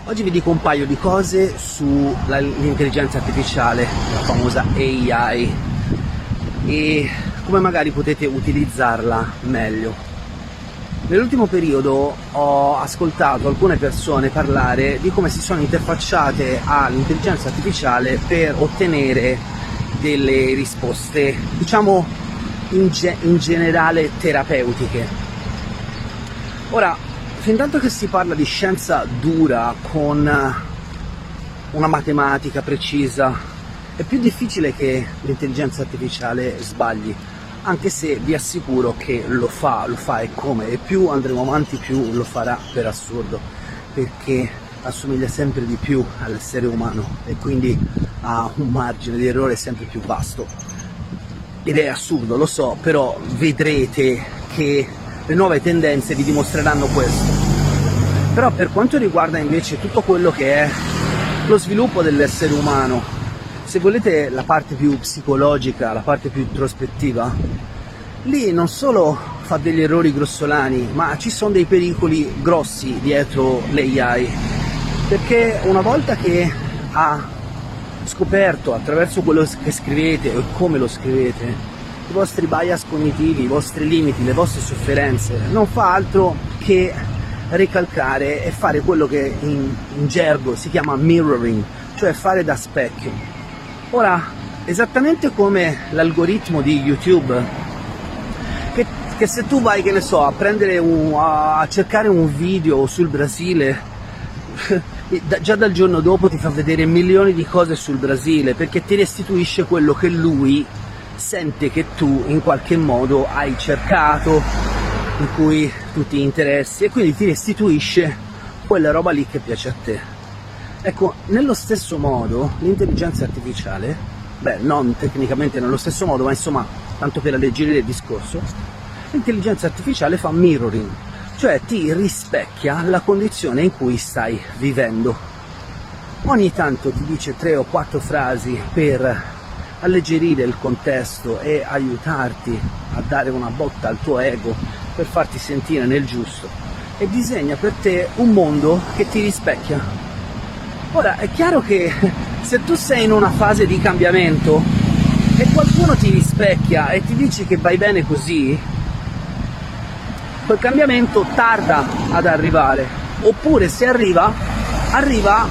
Oggi vi dico un paio di cose sull'intelligenza artificiale, la famosa AI, e come magari potete utilizzarla meglio. Nell'ultimo periodo ho ascoltato alcune persone parlare di come si sono interfacciate all'intelligenza artificiale per ottenere delle risposte, diciamo in generale terapeutiche. Ora, fintanto che si parla di scienza dura con una matematica precisa, è più difficile che l'intelligenza artificiale sbagli, anche se vi assicuro che lo fa e come, e più andremo avanti più lo farà per assurdo, perché assomiglia sempre di più all'essere umano e quindi ha un margine di errore sempre più vasto. Ed è assurdo, lo so, però vedrete che le nuove tendenze vi dimostreranno questo. Però per quanto riguarda invece tutto quello che è lo sviluppo dell'essere umano, se volete la parte più psicologica, la parte più introspettiva, lì non solo fa degli errori grossolani, ma ci sono dei pericoli grossi dietro l'AI, perché una volta che ha scoperto attraverso quello che scrivete e come lo scrivete i vostri bias cognitivi, i vostri limiti, le vostre sofferenze, non fa altro che ricalcare e fare quello che in gergo si chiama mirroring, cioè fare da specchio. Ora, esattamente come l'algoritmo di YouTube, che se tu vai, che ne so, a cercare un video sul Brasile, già dal giorno dopo ti fa vedere milioni di cose sul Brasile, perché ti restituisce quello che lui sente che tu in qualche modo hai cercato, in cui tu ti interessi, e quindi ti restituisce quella roba lì che piace a te. Ecco, nello stesso modo l'intelligenza artificiale, non tecnicamente nello stesso modo, ma insomma, tanto per alleggerire il discorso, l'intelligenza artificiale fa mirroring, cioè ti rispecchia la condizione in cui stai vivendo. Ogni tanto ti dice 3 o 4 frasi per alleggerire il contesto e aiutarti a dare una botta al tuo ego per farti sentire nel giusto, e disegna per te un mondo che ti rispecchia. Ora, è chiaro che se tu sei in una fase di cambiamento e qualcuno ti rispecchia e ti dice che vai bene così, quel cambiamento tarda ad arrivare, oppure se arriva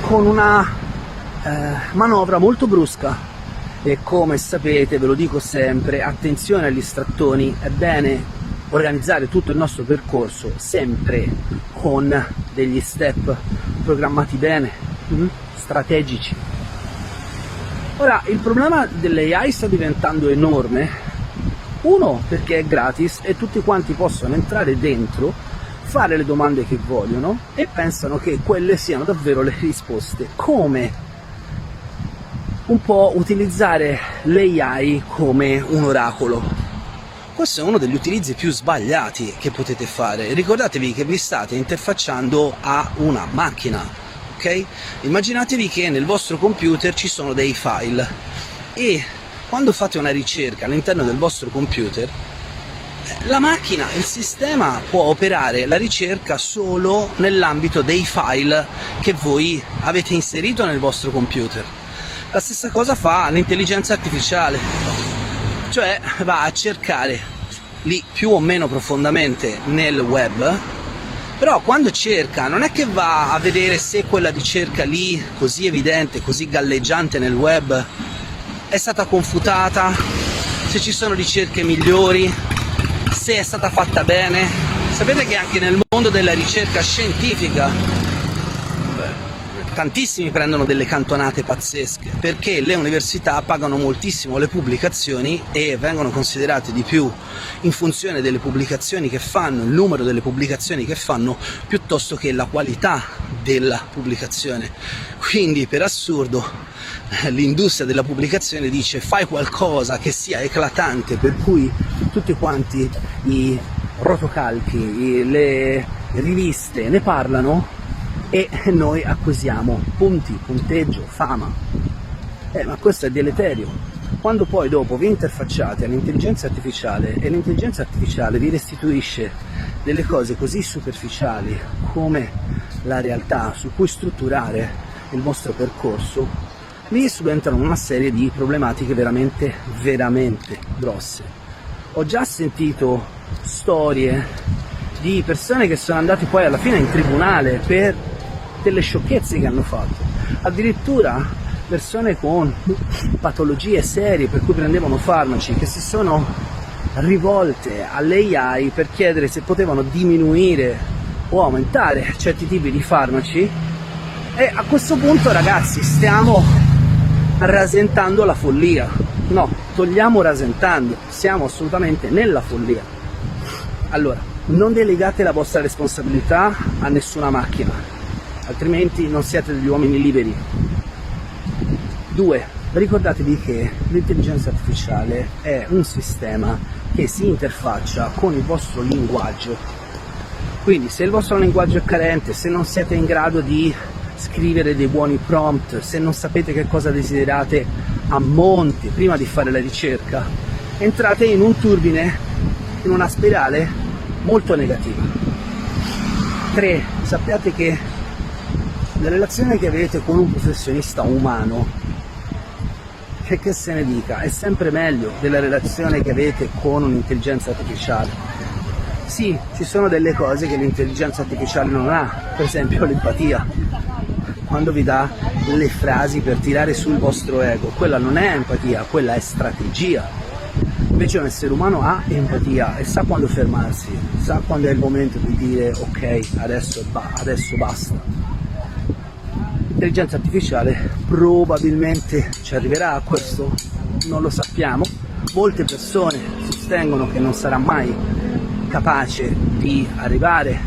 con una manovra molto brusca. E come sapete, ve lo dico sempre, attenzione agli strattoni, è bene organizzare tutto il nostro percorso sempre con degli step programmati bene, strategici. Ora, il problema dell'AI sta diventando enorme, uno perché è gratis e tutti quanti possono entrare dentro, fare le domande che vogliono e pensano che quelle siano davvero le risposte, come un po' utilizzare l'AI come un oracolo. Questo è uno degli utilizzi più sbagliati che potete fare. Ricordatevi che vi state interfacciando a una macchina, ok? Immaginatevi che nel vostro computer ci sono dei file e quando fate una ricerca all'interno del vostro computer, la macchina, il sistema può operare la ricerca solo nell'ambito dei file che voi avete inserito nel vostro computer. La stessa cosa fa l'intelligenza artificiale, cioè va a cercare lì più o meno profondamente nel web, però quando cerca non è che va a vedere se quella ricerca lì, così evidente, così galleggiante nel web, è stata confutata, se ci sono ricerche migliori, se è stata fatta bene. Sapete che anche nel mondo della ricerca scientifica tantissimi prendono delle cantonate pazzesche, perché le università pagano moltissimo le pubblicazioni e vengono considerate di più in funzione delle pubblicazioni che fanno, il numero delle pubblicazioni che fanno, piuttosto che la qualità della pubblicazione. Quindi per assurdo l'industria della pubblicazione dice: fai qualcosa che sia eclatante, per cui tutti quanti i rotocalchi, le riviste ne parlano e noi acquisiamo punti, punteggio, fama. Ma questo è deleterio. Quando poi dopo vi interfacciate all'intelligenza artificiale e l'intelligenza artificiale vi restituisce delle cose così superficiali come la realtà, su cui strutturare il vostro percorso, lì subentrano una serie di problematiche veramente grosse. Ho già sentito storie di persone che sono andate poi alla fine in tribunale per delle sciocchezze che hanno fatto, addirittura persone con patologie serie per cui prendevano farmaci che si sono rivolte alle AI per chiedere se potevano diminuire o aumentare certi tipi di farmaci. E a questo punto, ragazzi, stiamo rasentando la follia. No, togliamo rasentando, siamo assolutamente nella follia. Allora, non delegate la vostra responsabilità a nessuna macchina, altrimenti non siete degli uomini liberi. 2. Ricordatevi che l'intelligenza artificiale è un sistema che si interfaccia con il vostro linguaggio. Quindi se il vostro linguaggio è carente, se non siete in grado di scrivere dei buoni prompt, se non sapete che cosa desiderate a monte prima di fare la ricerca, entrate in un turbine, in una spirale molto negativa. 3. Sappiate che la relazione che avete con un professionista umano, che se ne dica, è sempre meglio della relazione che avete con un'intelligenza artificiale. Sì, ci sono delle cose che l'intelligenza artificiale non ha, per esempio l'empatia. Quando vi dà le frasi per tirare sul vostro ego, quella non è empatia, quella è strategia. Invece un essere umano ha empatia e sa quando fermarsi, sa quando è il momento di dire ok, adesso basta. L'intelligenza artificiale probabilmente ci arriverà a questo, non lo sappiamo. Molte persone sostengono che non sarà mai capace di arrivare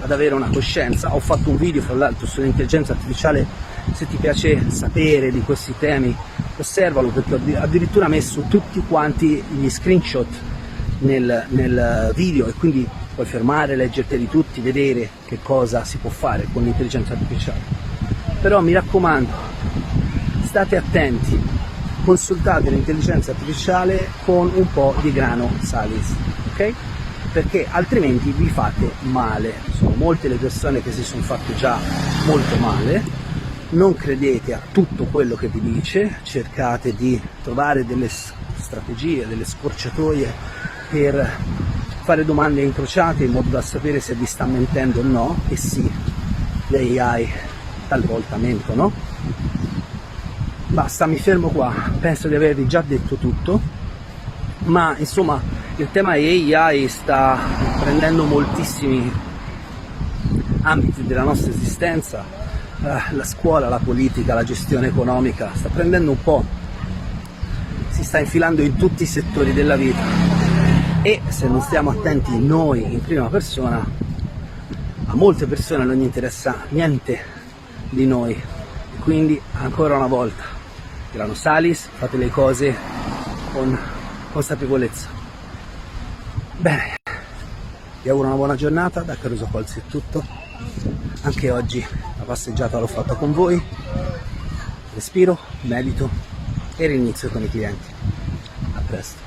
ad avere una coscienza. Ho fatto un video fra l'altro sull'intelligenza artificiale, se ti piace sapere di questi temi osservalo, perché ho addirittura messo tutti quanti gli screenshot nel video, e quindi puoi fermare, leggerteli tutti, vedere che cosa si può fare con l'intelligenza artificiale. Però mi raccomando, state attenti, consultate l'intelligenza artificiale con un po' di grano salis, ok? Perché altrimenti vi fate male. Sono molte le persone che si sono fatte già molto male. Non credete a tutto quello che vi dice, cercate di trovare delle strategie, delle scorciatoie per fare domande incrociate in modo da sapere se vi sta mentendo o no. E sì, le AI talvolta mentono. Basta, mi fermo qua, penso di avervi già detto tutto, ma insomma il tema AI sta prendendo moltissimi ambiti della nostra esistenza, la scuola, la politica, la gestione economica, sta prendendo un po', si sta infilando in tutti i settori della vita, e se non stiamo attenti noi in prima persona, a molte persone non gli interessa niente di noi. E quindi ancora una volta, grano salis, fate le cose con consapevolezza. Bene, vi auguro una buona giornata, da Caruso Colzi è tutto. Anche oggi la passeggiata l'ho fatta con voi, respiro, medito e rinizio con i clienti. A presto.